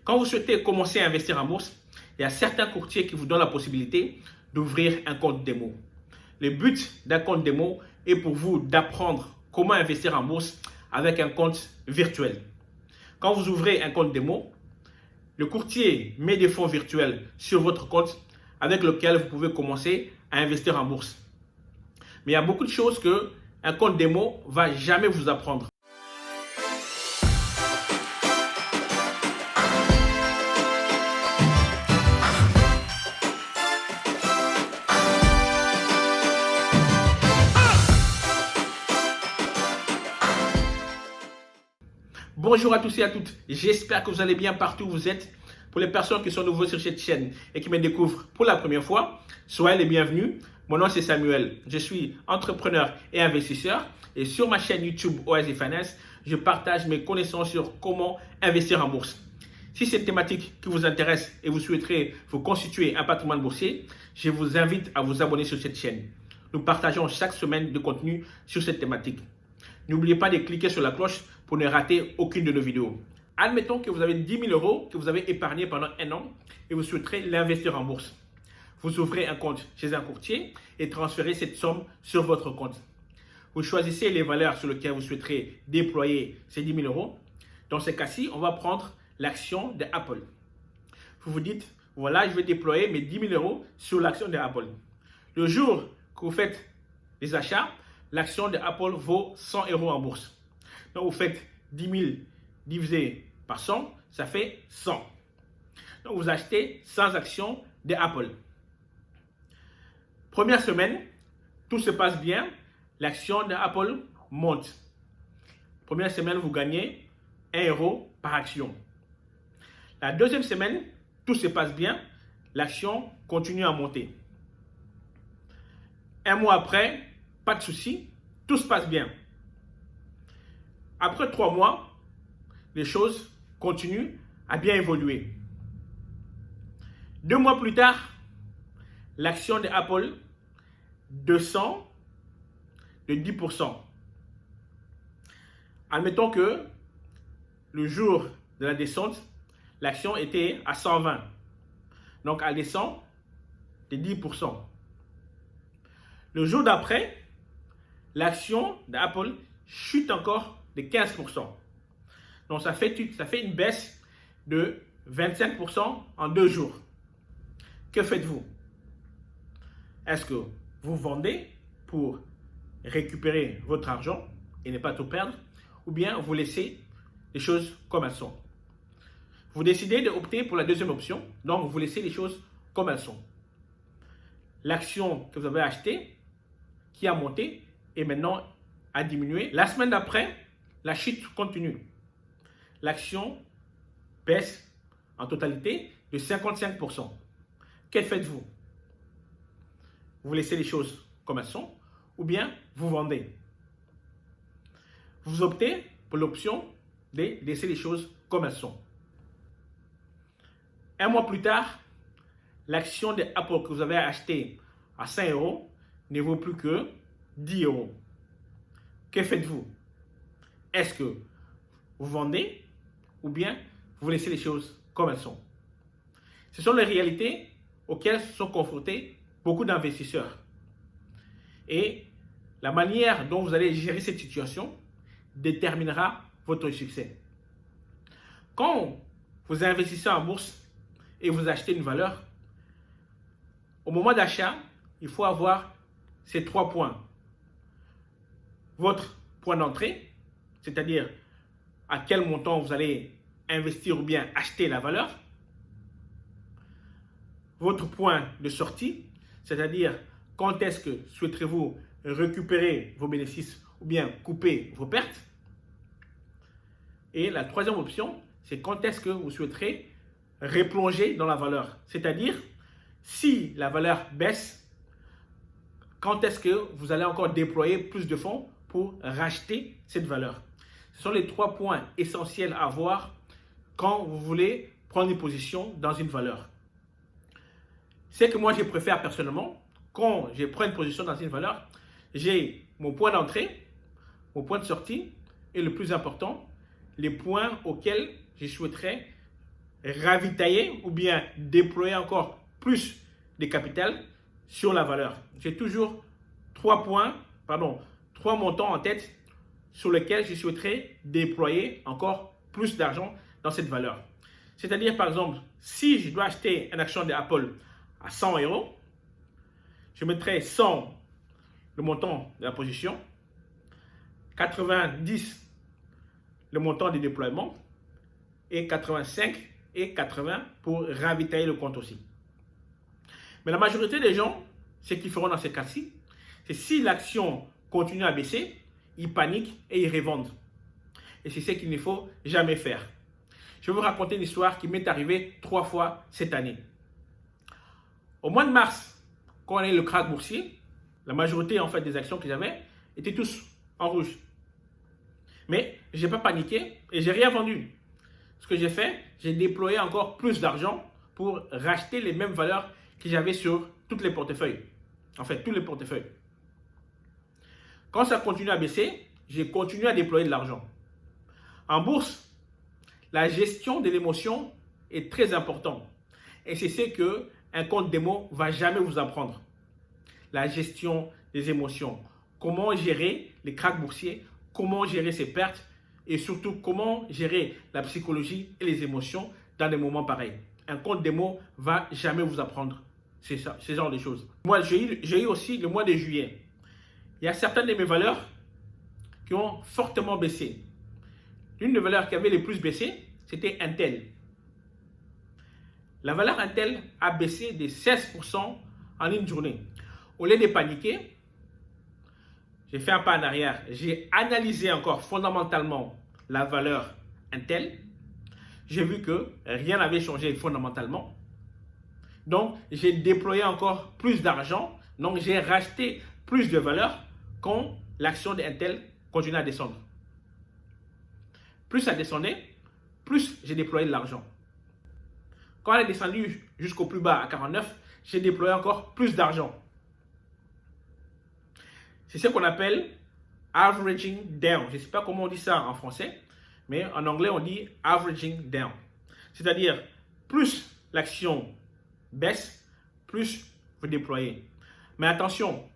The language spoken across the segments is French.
Quand vous souhaitez commencer à investir en bourse, il y a certains courtiers qui vous donnent la possibilité d'ouvrir un compte démo. Le but d'un compte démo est pour vous d'apprendre comment investir en bourse avec un compte virtuel. Quand vous ouvrez un compte démo, le courtier met des fonds virtuels sur votre compte avec lequel vous pouvez commencer à investir en bourse. Mais il y a beaucoup de choses qu'un compte démo ne va jamais vous apprendre. Bonjour à tous et à toutes, j'espère que vous allez bien partout où vous êtes. Pour les personnes qui sont nouveaux sur cette chaîne et qui me découvrent pour la première fois, soyez les bienvenus. Mon nom c'est Samuel, je suis entrepreneur et investisseur et sur ma chaîne YouTube Oasis Finance, je partage mes connaissances sur comment investir en bourse. Si c'est une thématique qui vous intéresse et vous souhaiterez vous constituer un patrimoine boursier, je vous invite à vous abonner sur cette chaîne. Nous partageons chaque semaine de contenu sur cette thématique. N'oubliez pas de cliquer sur la cloche pour ne rater aucune de nos vidéos. Admettons que vous avez 10 000 euros que vous avez épargnés pendant un an et vous souhaiterez l'investir en bourse. Vous ouvrez un compte chez un courtier et transférez cette somme sur votre compte. Vous choisissez les valeurs sur lesquelles vous souhaiterez déployer ces 10 000 euros. Dans ce cas-ci, on va prendre l'action d'Apple. Vous vous dites, voilà, je vais déployer mes 10 000 euros sur l'action d'Apple. Le jour que vous faites les achats, l'action d'Apple vaut 100 euros en bourse. Donc, vous faites 10 000 divisé par 100, ça fait 100. Donc, vous achetez 100 actions d'Apple. Première semaine, tout se passe bien. L'action d'Apple monte. Première semaine, vous gagnez 1 euro par action. La deuxième semaine, tout se passe bien. L'action continue à monter. Un mois après, pas de souci, tout se passe bien. Après 3 mois, les choses continuent à bien évoluer. 2 mois plus tard, l'action d'Apple descend de 10%. Admettons que le jour de la descente, l'action était à 120. Donc, elle descend de 10%. Le jour d'après, l'action d'Apple chute encore de 15%. Donc, ça fait une baisse de 25% en 2 jours. Que faites-vous? Est-ce que vous vendez pour récupérer votre argent et ne pas tout perdre? Ou bien vous laissez les choses comme elles sont? Vous décidez d'opter pour la deuxième option. Donc, vous laissez les choses comme elles sont. L'action que vous avez achetée, qui a monté, et maintenant a diminué. La semaine d'après, la chute continue. L'action baisse en totalité de 55%. Que faites-vous? Vous laissez les choses comme elles sont ou bien vous vendez? Vous optez pour l'option de laisser les choses comme elles sont. Un mois plus tard, l'action d'Apple que vous avez achetée à 5 euros ne vaut plus que 10 euros. Que faites-vous? Est-ce que vous vendez ou bien vous laissez les choses comme elles sont? Ce sont les réalités auxquelles sont confrontés beaucoup d'investisseurs. Et la manière dont vous allez gérer cette situation déterminera votre succès. Quand vous investissez en bourse et vous achetez une valeur, au moment d'achat, il faut avoir ces 3 points. Votre point d'entrée, c'est-à-dire à quel montant vous allez investir ou bien acheter la valeur. Votre point de sortie, c'est-à-dire quand est-ce que souhaiterez-vous récupérer vos bénéfices ou bien couper vos pertes. Et la troisième option, c'est quand est-ce que vous souhaiterez replonger dans la valeur. C'est-à-dire, si la valeur baisse, quand est-ce que vous allez encore déployer plus de fonds pour racheter cette valeur. Ce sont les 3 points essentiels à voir quand vous voulez prendre une position dans une valeur. C'est que moi, je préfère personnellement, quand je prends une position dans une valeur, j'ai mon point d'entrée, mon point de sortie et le plus important, les points auxquels je souhaiterais ravitailler ou bien déployer encore plus de capital sur la valeur. J'ai toujours trois montants en tête sur lesquels je souhaiterais déployer encore plus d'argent dans cette valeur. C'est-à-dire, par exemple, si je dois acheter une action d'Apple à 100 €, je mettrai 100 le montant de la position, 90 le montant du déploiement et 85 et 80 pour ravitailler le compte aussi. Mais la majorité des gens, ce qu'ils feront dans ces cas-ci, c'est si l'action continue à baisser, ils paniquent et ils revendent. Et c'est ce qu'il ne faut jamais faire. Je vais vous raconter une histoire qui m'est arrivée 3 fois cette année. Au mois de mars, quand on a eu le krach boursier, la majorité en fait des actions que j'avais étaient tous en rouge. Mais je n'ai pas paniqué et je n'ai rien vendu. Ce que j'ai fait, j'ai déployé encore plus d'argent pour racheter les mêmes valeurs que j'avais sur tous les portefeuilles. En fait, tous les portefeuilles. Quand ça continue à baisser, j'ai continué à déployer de l'argent. En bourse, la gestion de l'émotion est très importante. Et c'est ce qu'un compte démo ne va jamais vous apprendre. La gestion des émotions. Comment gérer les krachs boursiers, comment gérer ses pertes et surtout comment gérer la psychologie et les émotions dans des moments pareils. Un compte démo ne va jamais vous apprendre ce genre de choses. Moi, j'ai eu aussi le mois de juillet. Il y a certaines de mes valeurs qui ont fortement baissé. L'une des valeurs qui avait le plus baissé, c'était Intel. La valeur Intel a baissé de 16% en une journée. Au lieu de paniquer, j'ai fait un pas en arrière. J'ai analysé encore fondamentalement la valeur Intel. J'ai vu que rien n'avait changé fondamentalement. Donc, j'ai déployé encore plus d'argent. Donc, j'ai racheté plus de valeur quand l'action d'Intel continue à descendre. Plus ça descendait, plus j'ai déployé de l'argent. Quand elle est descendue jusqu'au plus bas à 49, j'ai déployé encore plus d'argent. C'est ce qu'on appelle averaging down. Je ne sais pas comment on dit ça en français, mais en anglais on dit averaging down. C'est-à-dire, plus l'action baisse, plus vous déployez. Mais attention,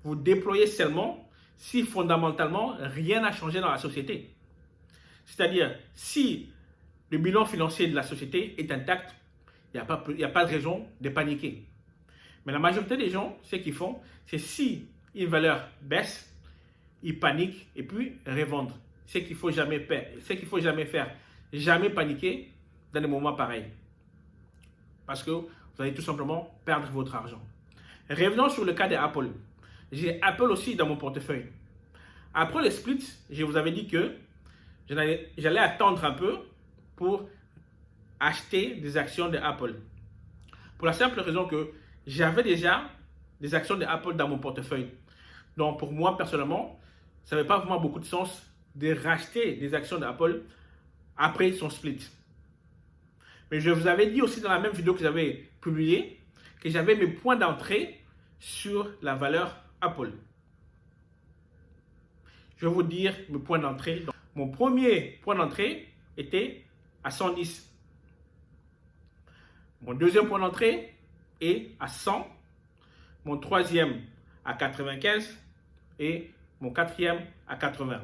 vous déployez seulement si fondamentalement rien n'a changé dans la société. C'est-à-dire, si le bilan financier de la société est intact, il n'y a pas de raison de paniquer. Mais la majorité des gens, ce qu'ils font, c'est si une valeur baisse, ils paniquent et puis revendent. Ce qu'il ne faut jamais faire. Jamais paniquer dans des moments pareils. Parce que vous allez tout simplement perdre votre argent. Revenons sur le cas d'Apple. J'ai Apple aussi dans mon portefeuille. Après le split, je vous avais dit que j'allais attendre un peu pour acheter des actions d'Apple. Pour la simple raison que j'avais déjà des actions d'Apple dans mon portefeuille. Donc pour moi personnellement, ça n'avait pas vraiment beaucoup de sens de racheter des actions d'Apple après son split. Mais je vous avais dit aussi dans la même vidéo que j'avais publiée que j'avais mes points d'entrée sur la valeur Apple. Je vais vous dire mes points d'entrée. Mon premier point d'entrée était à 110. Mon deuxième point d'entrée est à 100. Mon troisième à 95 et mon quatrième à 80.